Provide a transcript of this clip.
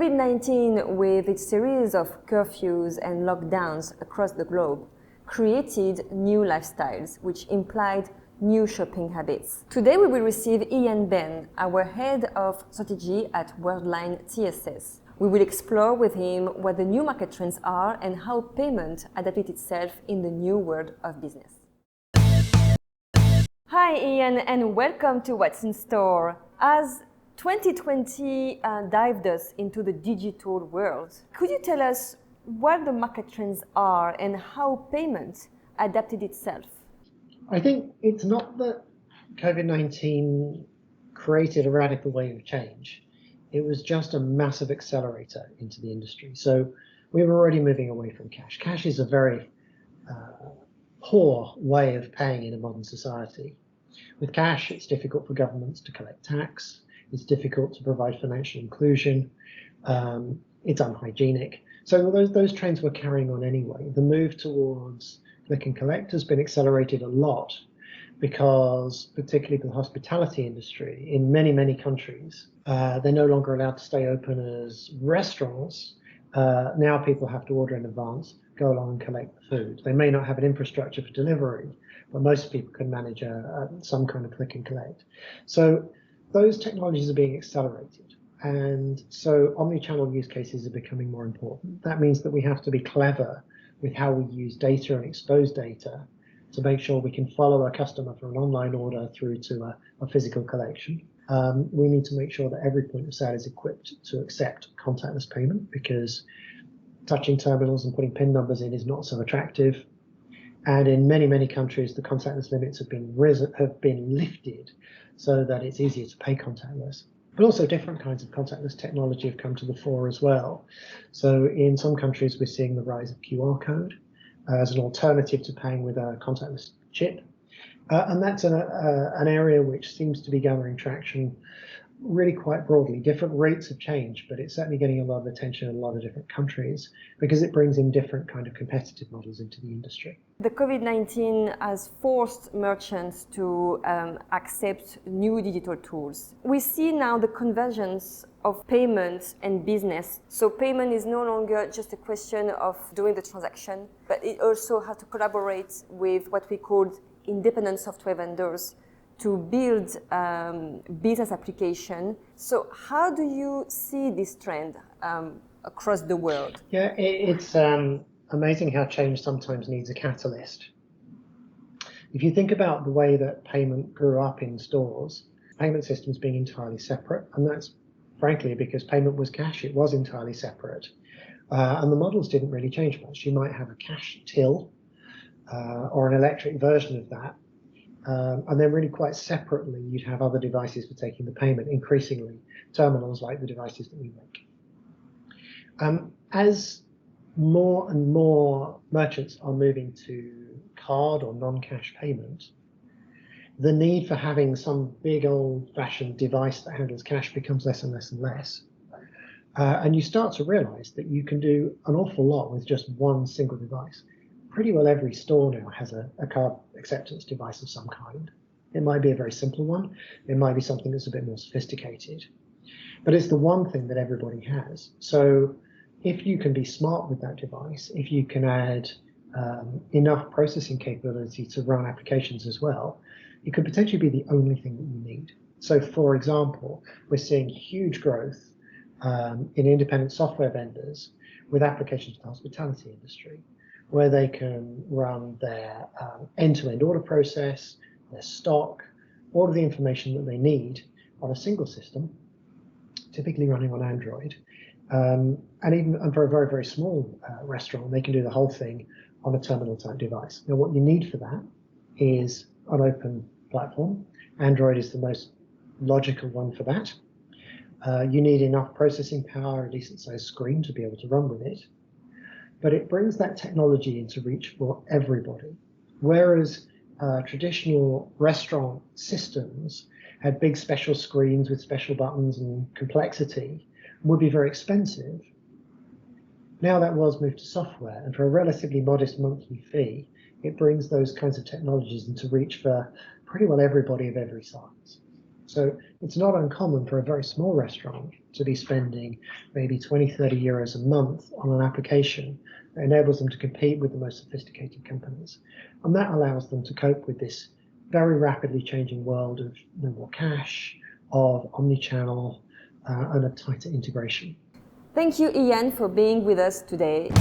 COVID-19, with its series of curfews and lockdowns across the globe, created new lifestyles, which implied new shopping habits. Today we will receive Benn, our head of strategy at Worldline TSS. We will explore with him what the new market trends are and how payment adapted itself in the new world of business. Hi Ian, and welcome to What's in Store. As 2020 dived us into the digital world, could you tell us what the market trends are and how payment adapted itself? I think it's not that COVID-19 created a radical wave of change. It was just a massive accelerator into the industry. So we were already moving away from cash. Cash is a very poor way of paying in a modern society. With cash, it's difficult for governments to collect tax. It's difficult to provide financial inclusion. It's unhygienic. So those trends were carrying on anyway. The move towards click and collect has been accelerated a lot because, particularly for the hospitality industry, in many countries, they're no longer allowed to stay open as restaurants. Now people have to order in advance, go along and collect the food. They may not have an infrastructure for delivery, but most people can manage some kind of click and collect. So those technologies are being accelerated. And so omni-channel use cases are becoming more important. That means that we have to be clever with how we use data and expose data to make sure we can follow a customer from an online order through to a physical collection. We need to make sure that every point of sale is equipped to accept contactless payment, because touching terminals and putting PIN numbers in is not so attractive. And in many countries, the contactless limits have been lifted so that it's easier to pay contactless. But also different kinds of contactless technology have come to the fore as well. So in some countries, we're seeing the rise of QR code as an alternative to paying with a contactless chip. And that's an area which seems to be gathering traction really quite broadly. Different rates of change, but it's certainly getting a lot of attention in a lot of different countries because it brings in different kind of competitive models into the industry. The COVID-19 has forced merchants to accept new digital tools. We see now the convergence of payment and business. So payment is no longer just a question of doing the transaction, but it also has to collaborate with what we call independent software vendors to build business application. So how do you see this trend across the world? Yeah, it's amazing how change sometimes needs a catalyst. If you think about the way that payment grew up in stores, payment systems being entirely separate, and that's frankly because payment was cash, it was entirely separate. And the models didn't really change much. You might have a cash till or an electric version of that. And then really quite separately, you'd have other devices for taking the payment, increasingly terminals like the devices that we make. As more and more merchants are moving to card or non-cash payment, the need for having some big old-fashioned device that handles cash becomes less and less and less. And you start to realize that you can do an awful lot with just one single device. Pretty well every store now has a card acceptance device of some kind. It might be a very simple one. It might be something that's a bit more sophisticated. But it's the one thing that everybody has. So if you can be smart with that device, if you can add enough processing capability to run applications as well, it could potentially be the only thing that you need. So for example, we're seeing huge growth in independent software vendors with applications for the hospitality industry, where they can run their end-to-end order process, their stock, all of the information that they need on a single system, typically running on Android. And even for a very small restaurant, they can do the whole thing on a terminal-type device. Now, what you need for that is an open platform. Android is the most logical one for that. You need enough processing power, a decent-sized screen to be able to run with it. But it brings that technology into reach for everybody. Whereas traditional restaurant systems had big special screens with special buttons and complexity, would be very expensive. Now that world's moved to software, and for a relatively modest monthly fee, it brings those kinds of technologies into reach for pretty well everybody of every size. So it's not uncommon for a very small restaurant to be spending maybe 20, 30 euros a month on an application that enables them to compete with the most sophisticated companies. And that allows them to cope with this very rapidly changing world of no more cash, of omni-channel, and of tighter integration. Thank you, Ian, for being with us today.